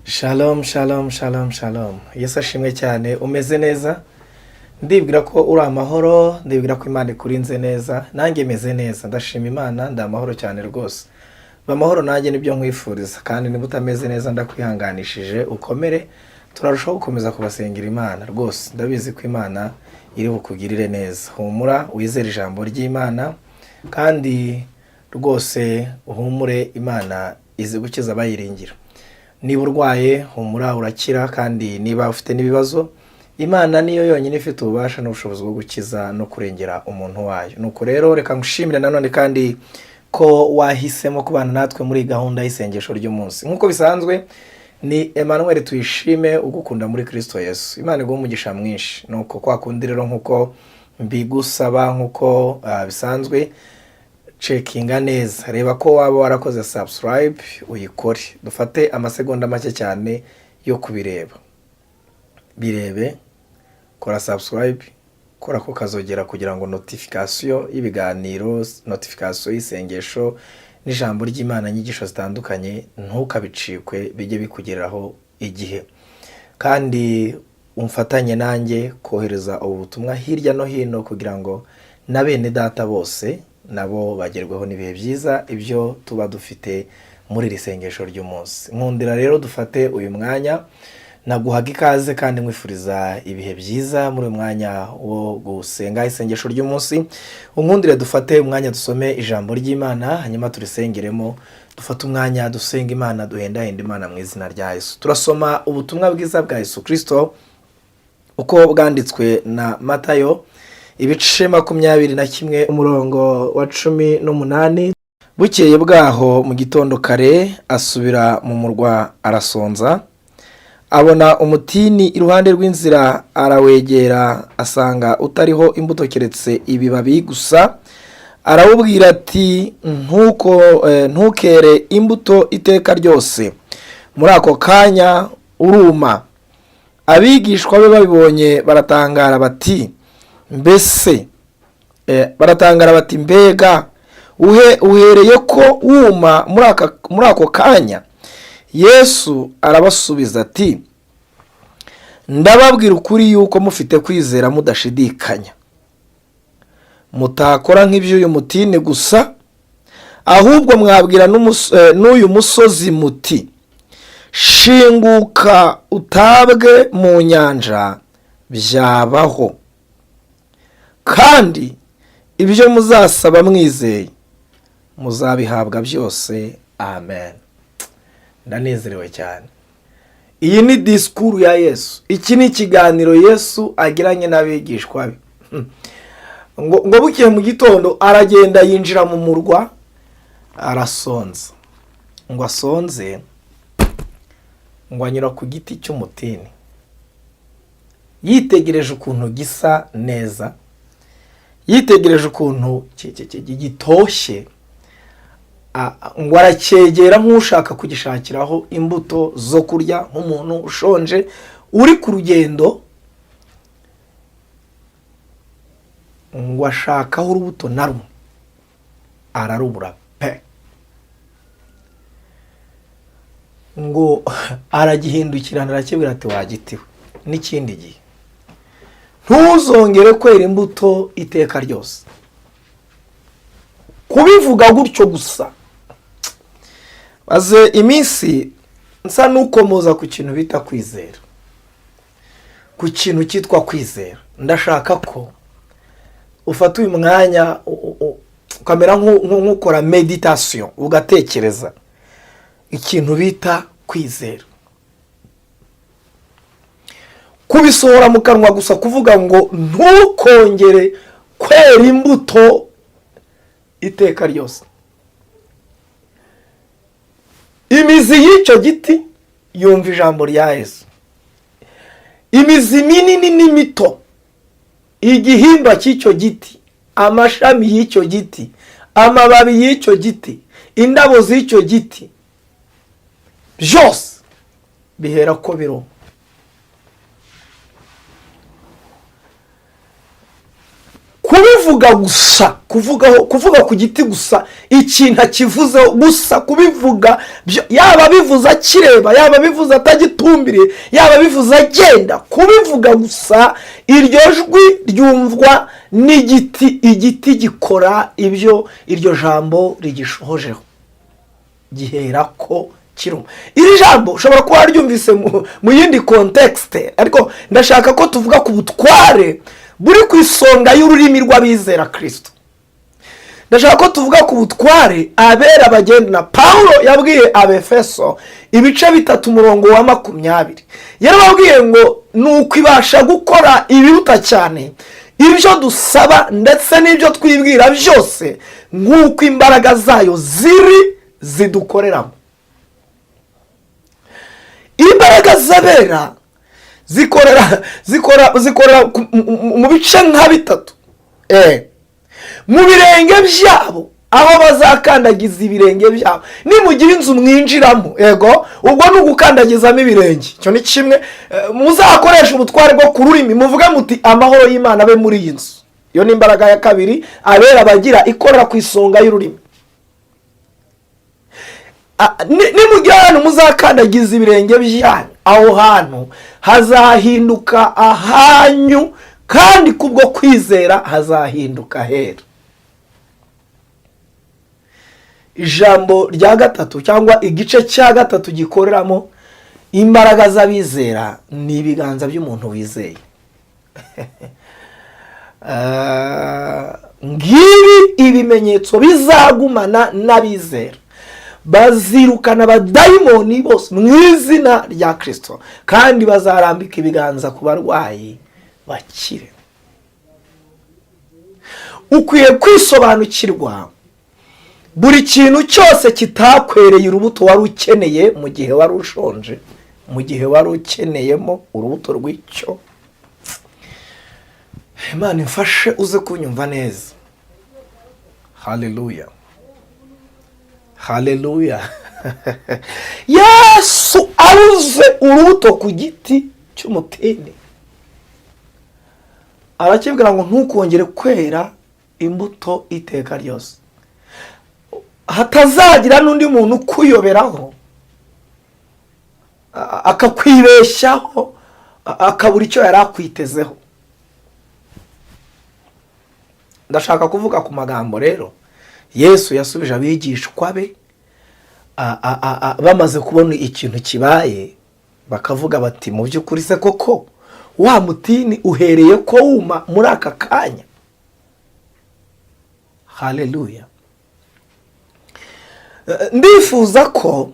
Shalom, shalom, shalom, shalom. Yesu ashimwe cyane, umeze neza? Ndibwira ko uri amahoro, ndibwira ko Imana ikurinze neza, nanjye meze neza, ndashima Imana, ndi amahoro cyane rwose. Amahoro nanjye nibyo nkwifuriza, kandi niba utameze neza ndakwihanganishije, ukomere, turarushaho gukomeza kubasengera Imana rwose. Ndabizi ko Imana iri bukugirire neza. Humura, wizere ijambo ry'Imana, kandi rwose uhumure, Imana izi gukiza abayiringira. Niba urwaye humura urakira, kandi niba ufite n'ibibazo Imana niyo yonyine ifite ububasha n'ubushobozi bwo gukiza no kurengera umuntu wayo. Nuko rero reka ngushimire nanone kandi ko wahisemo kubana natwe muri gahunda y'isengesho ry'umunsi. Nkuko bisanzwe ni Emmanuel Tuyishime ugukunda muri Kristo Yesu. Imana iguhe umugisha mwinshi. Nuko kwa kundi rero nkuko mbigusaba nkuko bisanzwe cekinga neza, reba ko waba warakoze subscribe uyikore, dufate amasegonda make cyane yo kubireba. Birebe, kora subscribe, kora ko kazogera kugira ngo notification y'ibiganiro, notification y'isengesho n'ijambo ry'Imana nyigisho zitandukanye ntukabicikwe, bijye bikugeraho igihe. Kandi umfatanye nanjye kohereza ubutumwa hirya no hino kugira ngo na bene data bose nabo bagerweho n'ibihe byiza ibyo tuba dufite muri iri sengesho ry'umunsi. Nkundira rero dufate uyu mwanya, naguhaga ikaze kandi nkwifuriza ibihe byiza muri uyu mwanya wo gusenga isengesho ry'umunsi. Unkundire dufate umwanya dusome ijambo ry'Imana, hanyuma turisengeremo, dufate umwanya dusenga Imana, duhendahenda Imana mu izina rya Yesu. Turasoma ubutumwa bwiza bwa Yesu Kristo uko bwanditswe na Matayo, ibice 21 umurongo wa 18. Bukeye bwaho mu gitondo kare asubira mu murwa arasonza, abona umutini iruhande rw'inzira, arawegera asanga utariho imbuto keretse ibibabi gusa. Arawubwira ati ntukere imbuto iteka ryose. Muri ako kanya uruma. Abigishwa be babibonye baratangara bati mbega uhereye ko wuma muri ako kanya? Yesu arabasubiza ati, ndababwira ukuri yuko mufite kwizera mudashidikanya, mutakora nk'iby'uyu mutini gusa, ahubwo mwabwira n'uyu musozi muti, shinguka utabwe mu nyanja, byabaho. Kandi ibyo muzasaba mwizeye muzabihabwa byose. Amen. Ndanezerewe cyane. Iyi ni disikuru ya Yesu. Iki ni ikiganiro Yesu agiranye n'abigishwa be. ngo bukeye mu gitondo aragenda yinjira mu murwa arasonza. Ngo asonze, ngo anyura ku giti cy'umutini, yitegereje ukuntu gisa neza, yitegereje ukuntu gitoshye, ngo aracyegera nk'ushaka kugishakiraho imbuto zo kurya, nk'umuntu ushonje uri ku rugendo, ngo ashakaho urubuto na rumwe, ararubura pe. Ngo aragihindukirana arakibwira ati, wagitiwe, n'ikindi gihe ntuzongere kwera imbuto iteka ryose. Kubivuga gutyo gusa, maze iminsi nsa n'ukomoza ku kintu bita kwizera, ku kintu cyitwa kwizera. Ndashaka ko ufata uyu mwanya ukamera nk'ukora meditation, ugatekereza ikintu bita kwizera. Kubisohora mu kanwa gusa, kuvuga ngo ntukongere kwera imbuto iteka ryose. Imizi y'icyo giti yumva ijambo rya Yesu. Imizi minini n'imito, igihimba cy'icyo giti, amashami y'icyo giti, amababi y'icyo giti, indabo z'icyo giti, byose bihera ko biruma. kubivuga gusa, kuvuga ku giti gusa ikintu akivuzeho gusa, kubivuga yaba bivuze akireba, yaba bivuze atagitumbiriye, yaba bivuze agenda, kubivuga gusa iryo jwi ryumvwa n'igiti. Igiti gikora ibyo iryo jambo rigishohojeho, gihera ko kiruma. Iri jambo ushobora kuba waryumvise mu yindi kontekste, ariko ndashaka ko tuvuga ku butware buri ku isonga y'ururimi rw'abizera Kristo. Ndashaka ko tuvuga ku butware abera bagendana. Paulo yabwiye Abefeso ibice 3 umurongo wa 20, yarababwiye ngo nuko ibasha gukora ibiruta cyane ibyo dusaba ndetse n'ibyo twibwira byose, nk'uko imbaraga zayo zidukoreramo. Imbaraga zabera zikora mu bice nka 3. Mu birenge byabo, aho bazakandagiza ibirenge byabo. Nimugira inzu mwinjiramo, yego, ubwo n'ugukandagizamo ibirenge, cyo ni kimwe. Muzakoresha ubutware bwo ku rurimi, muvuga muti amahoro y'Imana abe muri iyi nzu. Iyo ni imbaraga ya kabiri abera bagira, ikorera ku isonga y'ururimi. Nimugira ahantu muzakandagiza ibirenge byanyu, aho hantu hazahinduka ahanyu, kandi kubwo kwizera hazahinduka hera. Ijambo rya gatatu cyangwa igice cya gatatu gikoreramo imbaraga z'abizera ni ibiganza by'umuntu wizeye. Ngibi ibimenyetso bizagumana n'abizera: bazirukana abadayimoni bose mu izina rya Kristo, kandi bazarambika ibiganza ku barwayi bakire. Ukwiye kwisobanukirwa buri kintu cyose kitakwereye urubuto wari ukeneye mu gihe wari ushonje, mu gihe wari ukeneyemo urubuto rw'icyo. Imana imfashe uze kunyumva neza. Haleluya, haleluya. Yesu aruze urubuto ku giti cy'umutini, arakibwira ngo ntukongere kwera imbuto iteka ryose, hatazagira n'undi muntu ukuyoberaho akakwibeshyaho akabura icyo yari akwitezeho. Ndashaka kuvuga ku magambo rero Yesu yasubije abigishwa be bamaze kubona ikintu kibaye, bakavuga bati mu by'ukuri se koko wa mutini uhereye ko wuma muri aka kanya? Haleluya. Ndifuza ko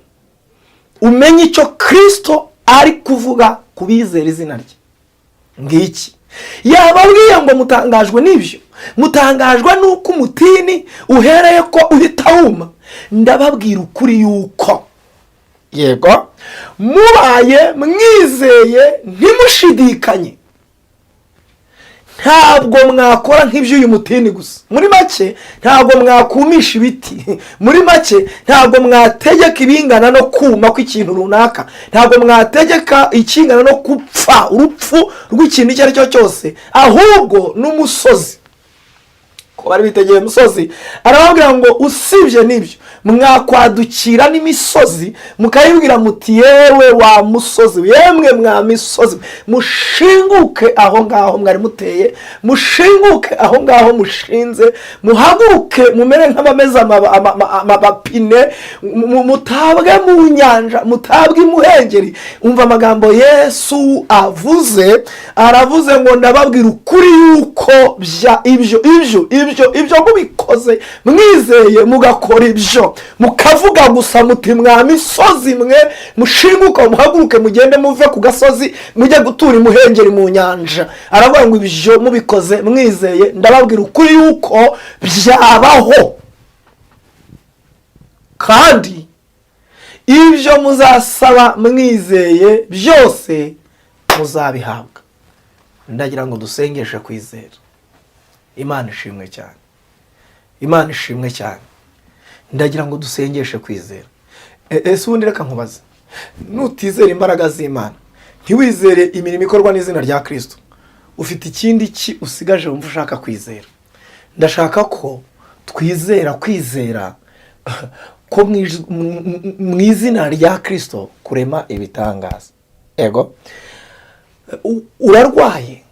umenya icyo Kristo ari kuvuga ku bizera izina rye. Ngiki yababwiye ngo mutangajwe n'ibyo, mutangajwe n'uko umutini uhereye ko uhita wuma. Ndababwira ukuri yuko, yego, mubaye mwizeye ntimushidikanye, ntabwo mwakora nk'iby'uyu mutini gusa. Muri make ntabwo mwakumisha ibiti, muri make ntabwo mwategeka ibingana no kuma kw'ikintu runaka, ntabwo mwategeka ikingana no gupfa urupfu rw'ikintu icyo ari cyo cyose, ahubwo n'umusozi. Ko bari bitegeye umusozi, arababwira ngo usibye n'ibyo mwakwadukira n'imisozi, mukayibwira muti yewe wa musozi, yemwe mwa misozi, mushinguke aho ngaho mwari muteye, mushinguke aho ngaho mushinze, muhaguruke mumere nk'abameze amapine, mutabwe mu nyanja, mutabwe imuhengeri. Umva amagambo Yesu avuze, aravuze ngo ndababwira ukuri yuko ibyo mubikoze mwizeye mugakora ibyo, mukavuga gusa muti mwa misozi mwe mushinguka muhaguruke mugende muve ku gasozi mujye gutura imuhengeri mu nyanja, aravuga ngo ibyo mubikoze mwizeye, ndababwira ukuri yuko byabaho, kandi ibyo muzasaba mwizeye byose muzabihabwa. Ndagira ngo dusengeshe kwizera. Imana ishimwe cyane, Imana ishimwe cyane. Ndagira ngo dusengeshe kwizera. Ese ubundi reka nkubaze, nutizera imbaraga z'Imana, ntiwizere imirimo ikorwa n'izina rya Kristo, ufite ikindi ki usigaje wumva ushaka kwizera? ndashaka ko kwizera ko mu izina rya Kristo kurema ibitangaza. Ego urarwaye,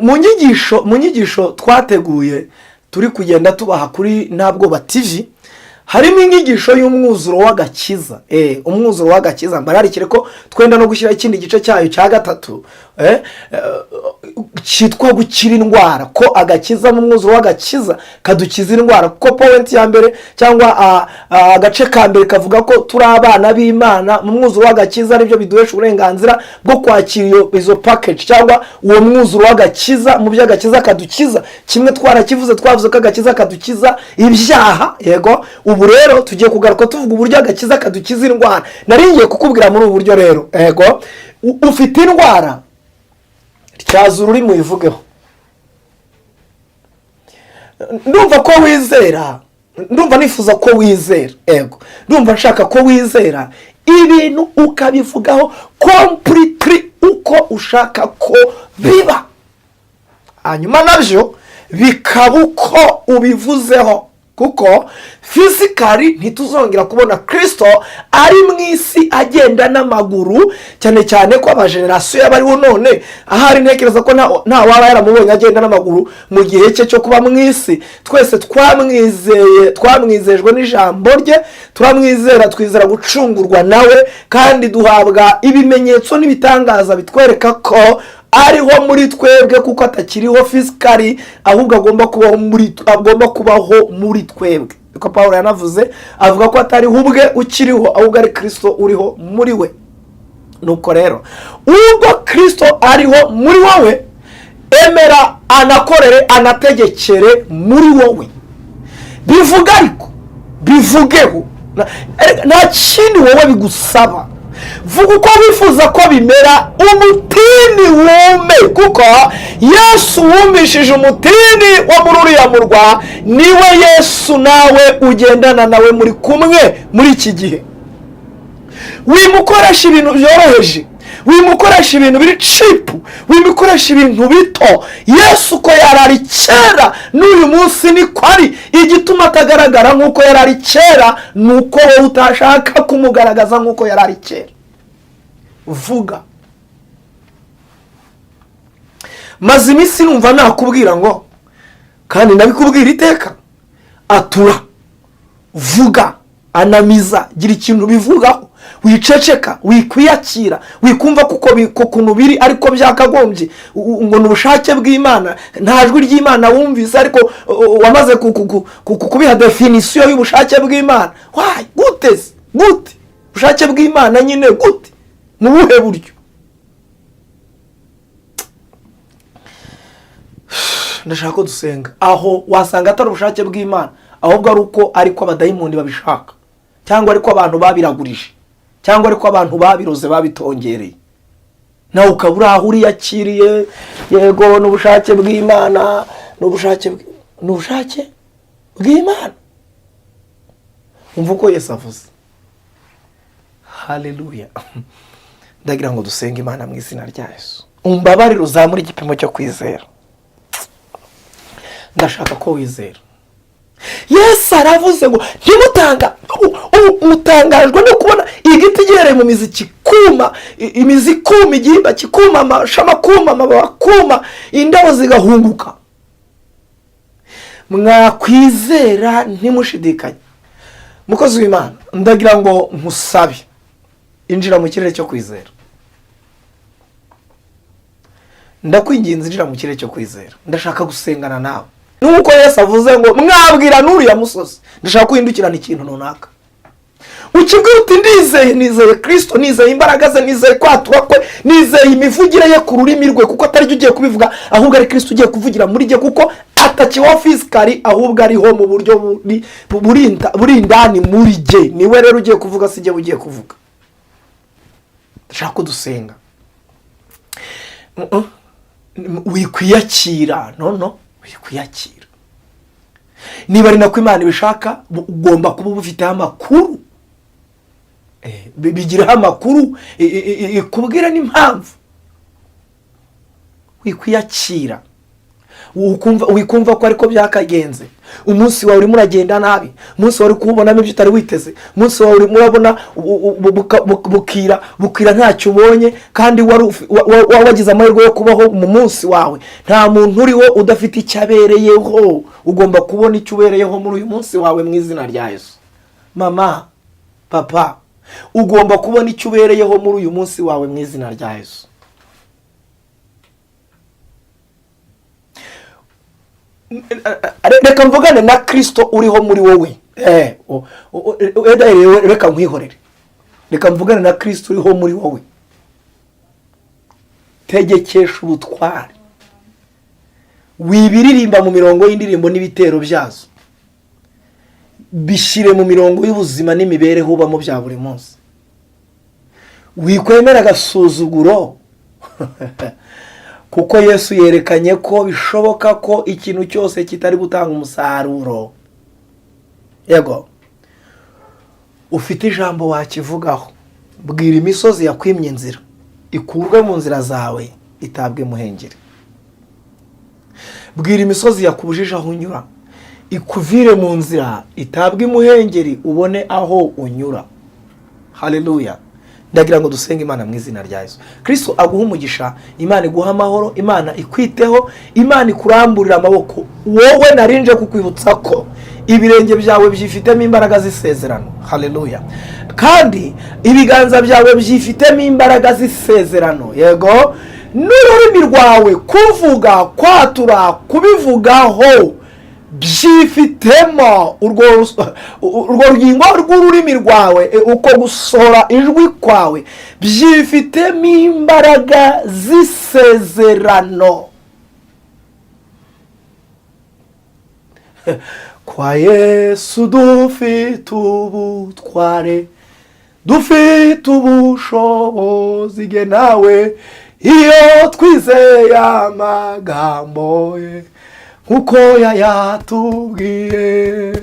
mu nyigisho twateguye turi kugenda tubaha kuri Ntabwoba TV, harimo inyigisho y'umwuzuro w'agakiza. Umwuzuro w'agakiza mbararikire ko twenda no gushyira ikindi gice cyayo cya 3 cyitwa gukira indwara, ko agakiza mu mwuzuro w'agakiza kadukiza indwara. Ko point ya mbere cyangwa agace ka mbere kavuga ko turi abana b'Imana mu mwuzuro w'agakiza, aribyo biduhesha uburenganzira bwo kwakira izo package cyangwa uwo mwuzuro w'agakiza. Mu by'agakiza kadukiza, kimwe twarakivuze, twavuze ko agakiza kadukiza ibyaha. Yego, ubu rero tugiye kugaruka tuvuga uburyo agakiza kadukiza indwara. Naringiye kukubwira muri ubu buryo rero. Yego, ufite indwara, tyaza ururimi uyivugeho. Ndumva ko wizera, ndumva nifuza ko wizera. Ego, ndumva nshaka ko wizera ibintu ukabivugaho completely uko ushaka ko biba, hanyuma nabyo bikaba uko ubivuzeho. Kuko physically ntituzongera kubona Kristo ari mu isi agenda n'amaguru, cyane cyane ko abagenerasiyo y'abariho none ahari ntekereza ko nta waba yaramubonye agenda n'amaguru mu gihe cye cyo kuba mu isi. Twese twamwizejwe n'ijambo rye, turamwizera, twizera gucungurwa nawe, kandi duhabwa ibimenyetso n'ibitangaza bitwereka ko ariho muri twebwe, kuko atakiriho physically, ahubwo agomba kubaho muri twebwe. Niko Pawulo yanavuze, avuga ko atari ubwe ukiriho, ahubwo ari Kristo uriho muri we. Nuko rero ubwo Kristo ariho muri wowe, emera anakorere, anategekere muri wowe. Bivuga ariko bivugeho, nta kindi wowe bigusaba. Vuga uko wifuza ko bimera, umutini wume, kuko Yesu wumishije umutini wo muri uriya murwa, niwe Yesu nawe ugendana nawe muri kumwe muri iki gihe. Wimukoresha ibintu byoroheje, wimukoresha ibintu biri cheap, wimukoresha ibintu bito. Yesu ko yarari kera n'uyu munsi niko ari. Igituma atagaragara nk'uko yarari kera nuko wowe utashaka kumugaragaza nk'uko yarari kera. Vuga. Maze iminsi numva nakubwira ngo, kandi nabikubwira iteka, atura, vuga, anamiza, gira ikintu bivugaho, wiceceka, wikwiyakira, wikumva kuko kuntu biri ariko byakagombye, ngo n'ubushake bw'Imana, nta jwi ry'Imana wumvise ariko wamaze kubiha definition y'ubushake bw'Imana. Why? Gute? Ubushake bw'Imana nyine gute? Mu buhe buryo? Ndashaka ko dusenga. Aho wasanga atari ubushake bw'Imana, ahubwo ariko abadayimoni babishaka, cyangwa ariko abantu babiragurije, cyangwa ariko abantu babiroze babitongereye. Nawe ukabura aho uriyakiriye. Yego, n'ubushake bw'Imana, n'ubushake bw'Imana. Umva uko Yesu avuze. Haleluya. Ndagira ngo dusenge Imana mu izina rya Yesu. Umbabarire, uzamura igipimo cyo kwizera. Ndashaka ko wizera. Yesu aravuze ngo mutangajwe no kubona igiti gihereye mu mizi kikuma, imizi ikuma, igihimba kikuma, amashami akuma, amababi akuma, indabo zigahunguka. Mwakwizera ntimushidikanye. Mukozi w'Imana, ndagira ngo nkusabe, injira mu kirere cyo kwizera. Ndakwinginze, injira mu kirere cyo kwizera. Ndashaka gusengana nawe. Nuko Yesu avuze ngo mwabwira n'uriya musozi, ndashaka kuhindukirana ikintu runaka. Ukibwira uti nizeye Kristo, nizeye imbaraga ze, nizeye kwatura kwe, nizeye imivugire ye ku rurimi rwe, kuko atari byo ugiye kubivuga, ahubwo ari Kristo ugiye kuvugira muri jye, kuko atakiwa physically, ahubwo ariho mu buryo buri indani muri jye. Niwe rero ugiye kuvuga, si jye ugiye kuvuga. Ndashaka ko dusenga. Wikwiyakira. Wikwiyakira. Niba ari nako Imana ibishaka, ugomba kuba ubifiteho amakuru. Bigiraho amakuru, ikubwira n'impamvu. wikwiyakira, wikumva ko ariko byakagenze. Umunsi wawe urimo uragenda nabi, umunsi wawe uri kuwubonamo ibyo utari witeze, umunsi wawe urimo urabona bukira ntacyo ubonye, kandi wagize amahirwe yo kubaho mu munsi wawe. Nta muntu uriho udafite icyo abereyeho. Ugomba kubona icyo ubereyeho muri uyu munsi wawe mu izina rya Yesu. Mama, papa, ugomba kubona icyo ubereyeho muri uyu munsi wawe mu izina rya Yesu. Reka mvugane na Kristo uriho muri wowe. Reka nkwihorere. Reka mvugane na Kristo uriho muri wowe. Tegekesha ubutware. Wibiririmba mu mirongo y'indirimbo n'ibitero byazo. Bishire mu mirongo y'ubuzima n'imibereho ubamo bya buri munsi. Wikwemera agasuzuguro. Kuko Yesu yerekanye ko bishoboka ko ikintu cyose kitari gutanga umusaruro. Yego. Ufite ijambo wakivugaho. Bwira imisozi yakwimye inzira, ikurwe mu nzira zawe, itabwe muhengeri. Bwira imisozi yakubujije aho unyura, ikuvire mu nzira, itabwe muhengeri, ubone aho unyura. Haleluya. Ndagira ngo dusenge Imana mu izina rya Yesu. Kristo aguha umugisha, Imana iguha amahoro, Imana ikwiteho, Imana ikuramburira amaboko. Wowe narinje kukwibutsa ko ibirenge byawe byifitemo imbaraga z'isezerano. Haleluya. Kandi ibiganza byawe byifitemo imbaraga z'isezerano. Yego. N'ururimi rwawe kuvuga, kwatura, kubivugaho byifitemo urwo rugingo rw'ururimi rwawe, uko gusohora ijwi kwawe byifitemo imbaraga z'isezerano. Kwa Yesu dufite ubutware, dufite ubushobozi ge nawe, iyo twizeye amagambo ye nkuko yayatubwiye.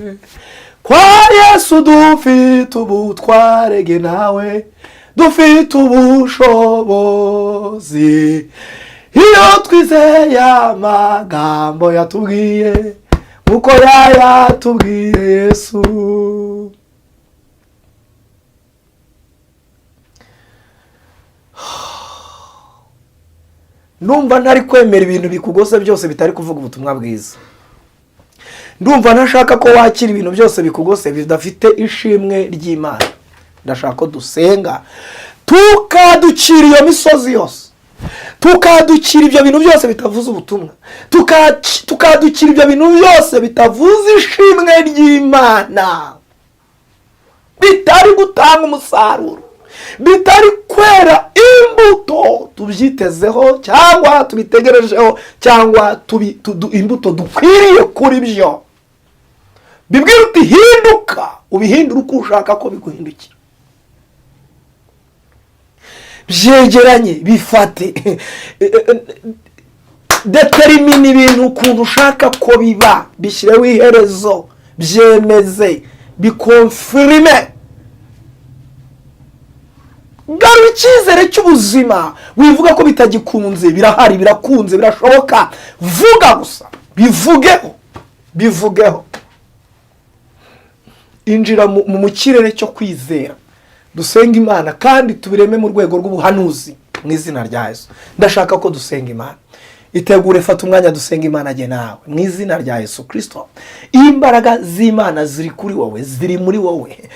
Kwa Yesu dufite ubutware ge nawe, dufite ubushobozi iyo twizeye amagambo yatubwiye nkuko yayatubwiye Yesu. Ndumva ntari kwemera ibintu bikugose byose bitari kuvuga ubutumwa bwiza. Ndumva ntashaka ko wakira ibintu byose bikugose bidafite ishimwe ry'Imana. Ndashaka ko dusenga tukadukira iyo misozi yose, tukadukira ibyo bintu byose bitavuze ubutumwa, tukadukira ibyo bintu byose bitavuze ishimwe ry'Imana, bitari gutanga umusaruro, bitari kwera imbuto tubyitezeho cyangwa tubitegerejeho, cyangwa imbuto dukwiriye kuri byo. Bibwira uti hinduka, ubihindura uko ushaka ko biguhindukira. Byegeranye, bifate, determine ibintu ukuntu ushaka ko biba, bishyireho iherezo, byemeze, bikonfirime. Garura icyizere cy'ubuzima, wivuga ko bitagikunze, birahari, birakunze, birashoboka. Vuga gusa, bivugeho. Injira mu kirere cyo kwizera. Dusenga Imana kandi tubireme mu rwego rw'ubuhanuzi mu izina rya Yesu. Ndashaka ko dusenga Imana. Itegure, fata umwanya dusenga Imana jye nawe mu izina rya Yesu Kristo. Imbaraga z'Imana ziri kuri wowe, ziri muri wowe.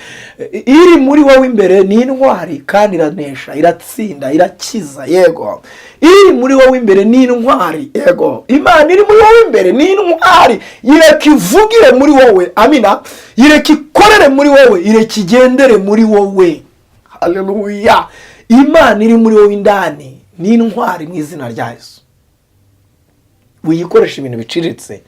Iri muri wowe imbere ni intwari kandi iranesha, iratsinda, irakiza. Yego. Iri muri wowe imbere ni intwari. Yego. Imana iri muri wowe imbere ni intwari. Ireka ivugire muri wowe. Amina. Ireka ikorere muri wowe, ireka igendere muri wowe. Haleluya. Imana iri muri wowe indani ni intwari mu izina rya Yesu. Wiyikoresha ibintu biciriritse,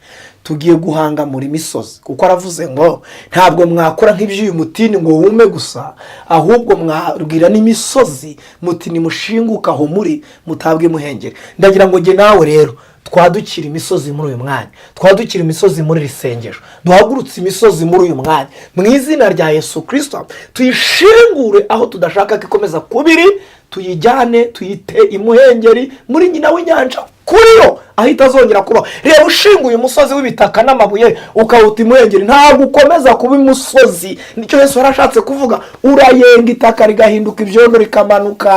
tugiye guhanga muri misozi, kuko aravuze ngo ntabwo mwakora nk'iby'uyu mutini ngo wume gusa, ahubwo mwabwira n'imisozi muti nimushinguka aho muri mutabwe muhengeri. Ndagira ngo nge nawe rero twadukira imisozi muri uyu mwanya, twadukira imisozi muri risengesho, duhagurutse imisozi muri uyu mwanya mu izina rya Yesu Kristo. Tuyishingure aho tudashaka ko ikomeza kubiri, tuyijyane tuyite imuhengeri muri nyina w'inyanja. kuri yo ahita azongera kubaho. Reba ushinguye umusozi w'ibitaka n'amabuye ukawuta imuhengeri, ntabwo ukomeza kuba umusozi. Nicyo Yesu yarashatse kuvuga, urayenga itaka rigahinduka ibyondo rikamanuka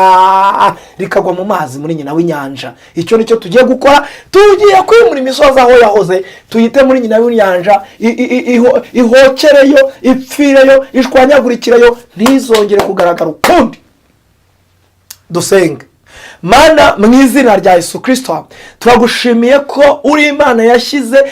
rikagwa mu mazi muri nyina w'inyanja. Icyo nicyo tugiye gukora, tugiye kwimura imisozi aho yahoze tuyite muri nyina w'inyanja, ihokereyo, ipfireyo, ishwanyagurikireyo, ntizongere kugaragara ukundi. Dusenge. Mana, mu izina rya Yesu Kristo, turagushimiye ko uri Imana yashyize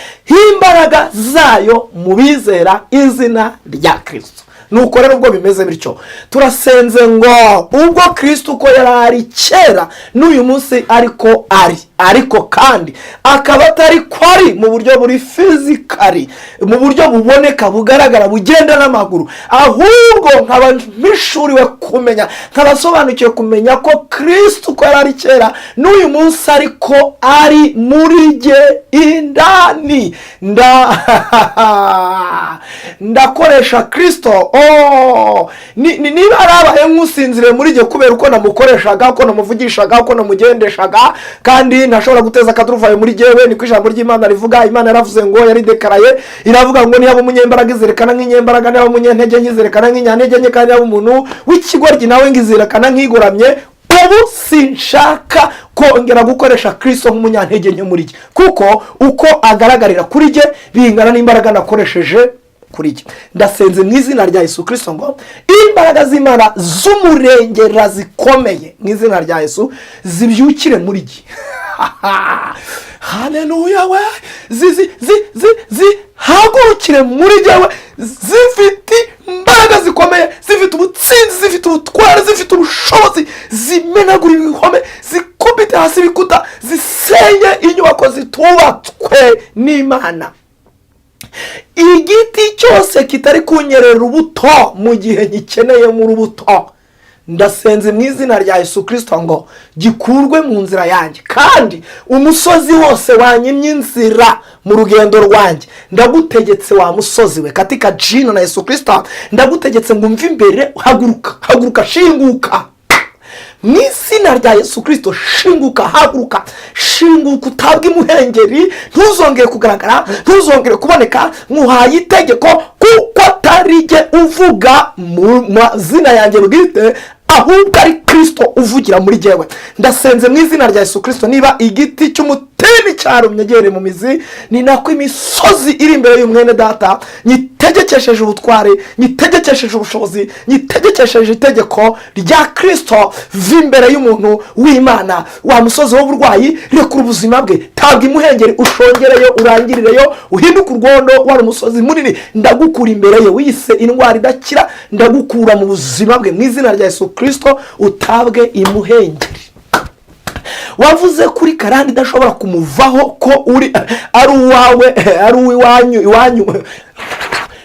imbaraga zayo mu bizera izina rya Kristo. Nuko rero ubwo bimeze bityo, turasenze ngo ubwo Kristo uko yari ari kera n'uyu munsi ariko kandi akaba atari kwari mu buryo buri fizikali, mu buryo buboneka bugaragara bugenda n'amaguru, ahubwo nkaba mpishuriwe kumenya, nkabasobanukiwe kumenya ko Kristo uko yari ari kera n'uyu munsi ariko ari muri jye indani. Ndakoresha Kristo. Niba arabaye nk'usinzire muri jye kubera uko namukoreshaga, uko namuvugishaga, uko namugendeshaga, kandi ntashobora guteza akaduruvayo muri jyewe, niko ijambo ry'Imana rivuga. Imana yaravuze ngo, yaridekaraye iravuga ngo niba umunyembaraga izerekana nk'inyembaraga, niba umunyantege nke izerekana nk'inyantege nke, kandi niba umuntu w'ikigoryi nawe ngo izerekana nk'igoramye. Ubu sinshaka kongera gukoresha Kristo nk'umunyantege nke muri jye, kuko uko agaragarira kuri jye bingana n'imbaraga nakoresheje kuri jye. Ndasenze mu izina rya Yesu Kristo ngo imbaraga z'Imana z'umurengera zikomeye mu izina rya Yesu zibyukire muri jye. Haleluya we, zihagurukire muri jyewe, zifite imbaraga zikomeye, zifite ubutsinzi, zifite ubutware, zifite ubushobozi, zimenagura ibihome, zikubite hasi ibikuta, zisenye inyubako zitubatswe n'Imana. Igiti cyose kitari kunyerera urubuto mu gihe ngikeneye mu rubuto, ndasenze mu izina rya Yesu Kristo ngo gikurwe mu nzira yanjye. Kandi umusozi wose wanyimye inzira mu rugendo rwanjye, ndagutegetse wa musozi we, katika jina na Yesu Kristo ndagutegetse ngo mve imbere, haguruka, shinguka mu izina rya Yesu Kristo. Shinguka, haguruka, shinguka, utabwe imuhengeri, ntuzongere kugaragara, ntuzongere kuboneka. Nkuhaye itegeko kuko atari jye uvuga mu mazina yanjye bwite, ahubwo ari Kristo uvugira muri jyewe. Ndasenze mu izina rya Yesu Kristo, niba igiti cy'umutini cyarumye gere mu mizi, ni nako imisozi iri imbere y'umwene data nyitegekesheje ubutware, nyitegekesheje ubushobozi, nyitegekesheje itegeko rya Kristo imbere y'umuntu w'Imana. Wa musozi w'uburwayi, rekura ubuzima bwe, tabwa imuhengeri, ushongereyo, urangirireyo, uhinduke urwondo. Wari umusozi munini, ndagukura imbere ye, wise indwara idakira, ndagukura mu buzima bwe mu izina rya Yesu Kristo, utabwe imuhengeri. Wavuze kuri karande idashobora kumuvaho ko ari uwawe, ari iwanyu,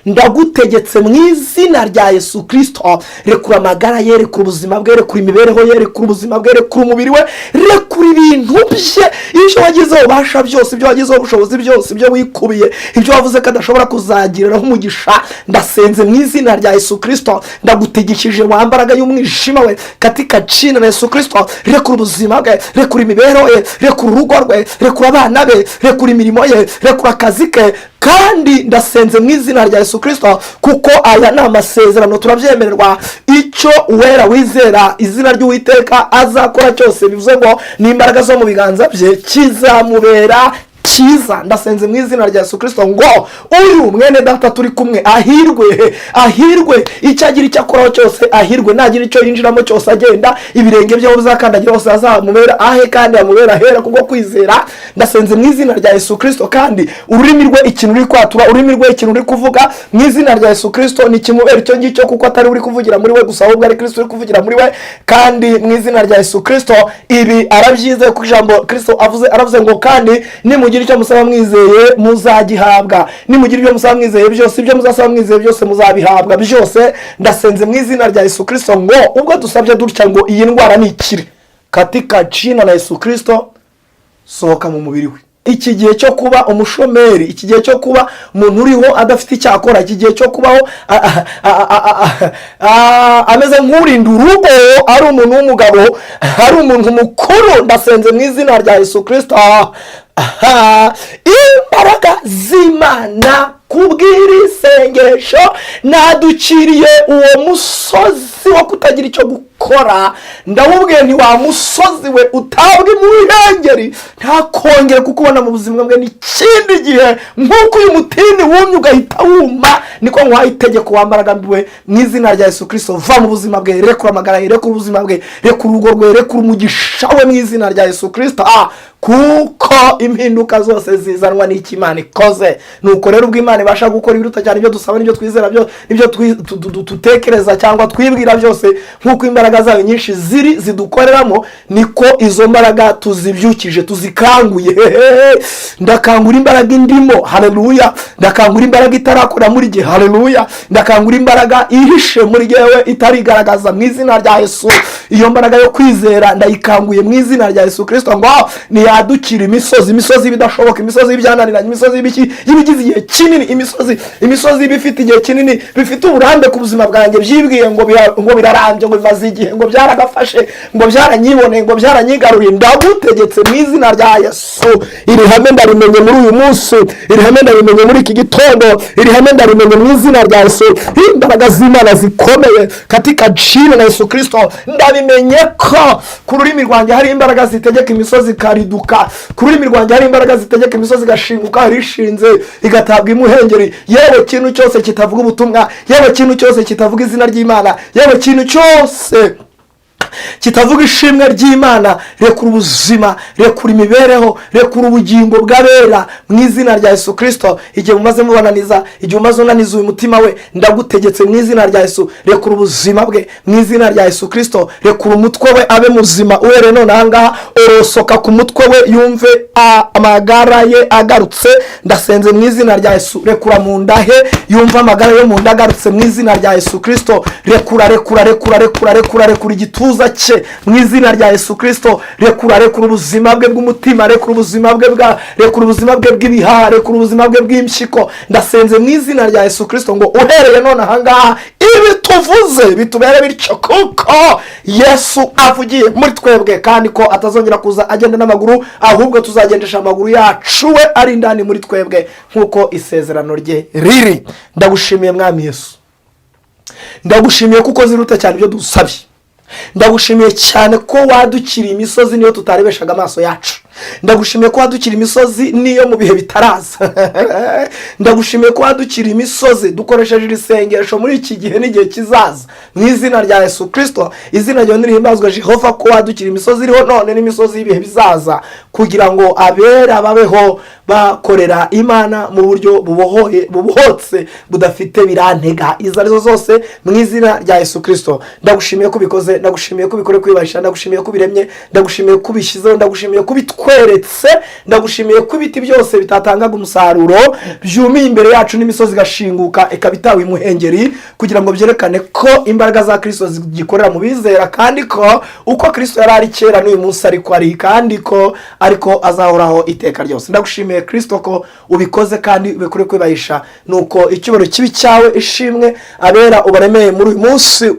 ndagutegetse mu izina rya Yesu Kristo, rekura amagara ye, rekura ubuzima bwe, rekura imibereho ye, rekura ubuzima bwe, rekura umubiri we, rekura ibintu bye, ibyo wagizeho ubasha byose, ibyo wagizeho ubushobozi byose, ibyo wikubiye, ibyo wavuze ko adashobora kuzagiriraho umugisha. Ndasenze mu izina rya Yesu Kristo, ndagutegekije wa mbaraga y'umwijima we, katika jina na Yesu Kristo, rekura ubuzima bwe, rekura imibereho ye, rekura urugo rwe, rekura abana be, rekura imirimo ye, rekura akazi ke. Kandi ndasenze mu izina rya Yesu Kristo, kuko aya ni amasezerano turabyemererwa, icyo uwera wizera izina ry'Uwiteka azakora cyose, bivuze ngo n'imbaraga zo mu biganza bye kizamubera cyiza. Ndasenze mu izina rya Yesu Kristo ngo uyu mwene data turi kumwe ahirwe, icyo agira icyo akoraho cyose ahirwe, nagira icyo yinjiramo cyose agenda, ibirenge bye bizakandagira hose azamubera ahe, kandi amubera ahera kubwo kwizera. Ndasenze mu izina rya Yesu Kristo, kandi ururimi rwe ikintu uri kwatura, ururimi rwe ikintu uri kuvuga mu izina rya Yesu Kristo nikimubera icyo ngicyo, kuko atari uri kuvugira muri we gusa, ahubwo ari Kristo uri kuvugira muri we. Kandi mu izina rya Yesu Kristo ibi arabyizeye ku ijambo Kristo aravuze ngo, kandi nimugira icyo musaba mwizeye muzagihabwa, nimugira ibyo musaba mwizeye byose, ibyo muzasaba mwizeye byose muzabihabwa byose. Ndasenze mu izina rya Yesu Kristo ngo ubwo dusabye dutya ngo iyi ndwara nikire, katika jina la Yesu Kristo, sohoka mu mubiri we iki gihe cyo kuba umushomeri, iki gihe cyo kuba umuntu uriho adafite icyakora, iki gihe cyo kubaho ameze nk'urinda urugo, ari umuntu w'umugabo, ari umuntu mukuru. Ndasenze mu izina rya Yesu Kristo, imbaraga z'Imana kubw'iri sengesho naduciriye uwo musozi wo kutagira icyo gukora. ndamubwiye nti wa musozi we utabwe mu ihengeri, ntakongere kukubona mu buzima bwe n'ikindi gihe. nk'uko uyu mutini wumye ugahita wuma, niko nkwaye itegeko wambaraga mbiwe mu izina rya Yesu Kristo. Va mu buzima bwe, rekura amagara ye, rekura ubuzima bwe, rekura urugo rwe, rekura umugisha we mu izina rya Yesu Kristo, kuko impinduka zose zizanwa n'iki Imana ikoze. Nuko rero ubwo Imana ibasha gukora ibiruta cyane ibyo dusaba n'ibyo twizera, ibyo dutekereza cyangwa twibwira byose, nk'uko imbaraga zayo nyinshi zidukoreramo, niko izo mbaraga tuzibyukije, tuzikanguye. Ndakangura imbaraga indimo, haleluya. Ndakangura imbaraga itarakora muri gihe, haleluya. Ndakangura imbaraga ihishe muri gihe itarigaragaza mu izina rya Yesu. Iyo mbaraga yo kwizera ndayikanguye mu izina rya Yesu Kristo, ngo ntiyadukira imisozi y'ibidashoboka, imisozi y'ibyananiranye, imisozi y'ibigize igihe kinini, imisozi y'ibifite igihe kinini, bifite uburambe ku buzima bwanjye, byibwiye ngo birarambye, ngo bimaze igihe, ngo byaragafashe, ngo byaranyiboneye, ngo byaranyigaruye. ndagutegetse mu izina rya Yesu, iri hame ndarimenye muri uyu munsi, iri hame ndarimenye muri iki gitondo, iri hame ndarimenye mu izina rya Yesu. Imbaraga z'Imana zikomeye katika jina la Yesu Kristo. ndabimenye ko ku rurimi rwanjye hari imbaraga zitegeka imisozi kariduka, ku rurimi rwanjye hari imbaraga zitegeka imisozi gashinguka, rishinze igatabwa imuhengeri. yewe kintu cyose kitavuga ubutumwa, yewe kintu cyose kitavuga izina ry'Imana, yewe kintu cyose kitavuga ishimwe ry'Imana, rekura ubuzima, rekura imibereho, rekura ubugingo bw'abera mu izina rya Yesu Kristo. Igihe umaze mubananiza, igihe umaze unaniza uyu mutima we, ndagutegetse mu izina rya Yesu, rekura ubuzima bwe mu izina rya Yesu Kristo. Rekura umutwe we abe muzima uhere none ahangaha, orosoka ku mutwe we yumve amagara ye agarutse. Ndasenze mu izina rya Yesu. Rekura mu nda he yumve amagara yo mu nda agarutse mu izina rya Yesu Kristo. Rekura igituza cye mu izina rya Yesu Kristo. Rekura ubuzima bwe bw'umutima, rekura ubuzima bwe bw'ibihaha, rekura ubuzima bwe bw'impyiko. ndasenze mu izina rya Yesu Kristo ngo uhereye none ahangaha ibi tuvuze bitubere bityo, kuko Yesu avugiye muri twebwe, kandi ko atazongera kuza agenda n'amaguru, ahubwo tuzagendesha amaguru yacu we ari indani muri twebwe, nk'uko isezerano rye riri. ndagushimiye mwami Yesu, ndagushimiye kuko ziruta cyane ibyo dusabye. ndagushimiye cyane ko wadukiriye imisozi niyo tutarebeshaga amaso yacu. ndagushimiye ko wadukiriye imisozi niyo mu bihe bitaraza. ndagushimiye ko wadukiriye imisozi dukoresheje iri sengesho muri iki gihe n'igihe kizaza, mu izina rya Yesu Kristo. izina ryawe nirihimbazwe Jehova, ko wadukiriye imisozi iriho none n'imisozi y'ibihe bizaza, kugira ngo abera babeho bakorera Imana mu buryo bubohotse budafite birantega izo arizo zose, mu izina rya Yesu Kristo. ndagushimiye ko ubikoze, ndagushimiye ko ubikore kwibasha, ndagushimiye ko ubiremye, ndagushimiye ko ubishyizeho, ndagushimiye ko ubitweretse, ndagushimiye ko ibiti byose bitatangaga umusaruro byumiye imbere yacu n'imisozi gashinguka ikabitawe imuhengeri, kugira ngo byerekane ko imbaraga za Kristo zigikorera mu bizera, kandi ko uko Kristo yari ari kera n'uyu munsi ariko ari, kandi ko ariko azahoraho iteka ryose. ndagushimiye Kristo ko ubikoze kandi ubikore kwibahisha. nuko icyubahiro kibi cyawe ishimwe abera ubaremeye muri uyu munsi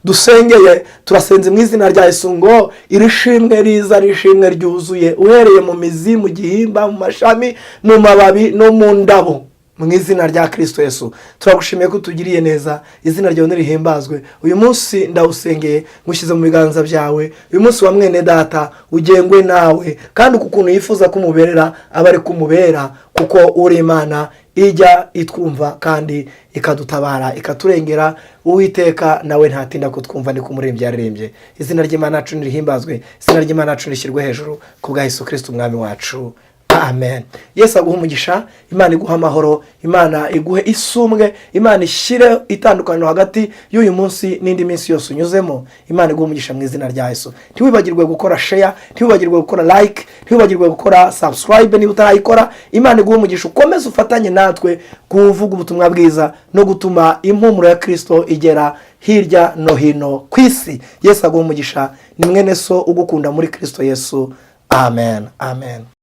dusengeye, turasenze mu izina rya Yesu ngo iri shimwe riza, rishimwe ryuzuye, uhereye mu mizi, mu gihimba, mu mashami, mu mababi no mu ndabo, mu izina rya Kristo Yesu. turagushimiye ko utugiriye neza, izina ryawe nirihimbazwe. uyu munsi ndawusengeye ngushyize mu biganza byawe. uyu munsi wa mwene data ugengwe nawe, kandi ukuntu yifuza kumuberera aba ari kumubera, kuko uri Imana ijya itwumva kandi ikadutabara ikaturengera. Uwiteka nawe ntatinda kutwumva, ni kumuririmbyi yaririmbye. izina ry'Imana yacu nirihimbazwe, izina ry'Imana yacu rishyirwe hejuru, kubwa Yesu Kristo umwami wacu. Amen. Yesu aguha umugisha, Imana iguha amahoro, Imana iguhe isumbwe, Imana ishyire itandukaniro hagati y'uyu munsi n'indi minsi yose unyuzemo. Imana iguha umugisha mu izina rya Yesu. Ntiwibagirwe gukora share, ntiwibagirwe gukora like, ntiwibagirwe gukora subscribe niba utarayikora. Imana iguha umugisha, ukomeze ufatanye natwe kuvuga ubutumwa bwiza no gutuma impumuro ya Kristo igera hirya no hino ku isi. Yesu aguha umugisha, ni mwene so ugukunda muri Kristo Yesu. Amen. Amen.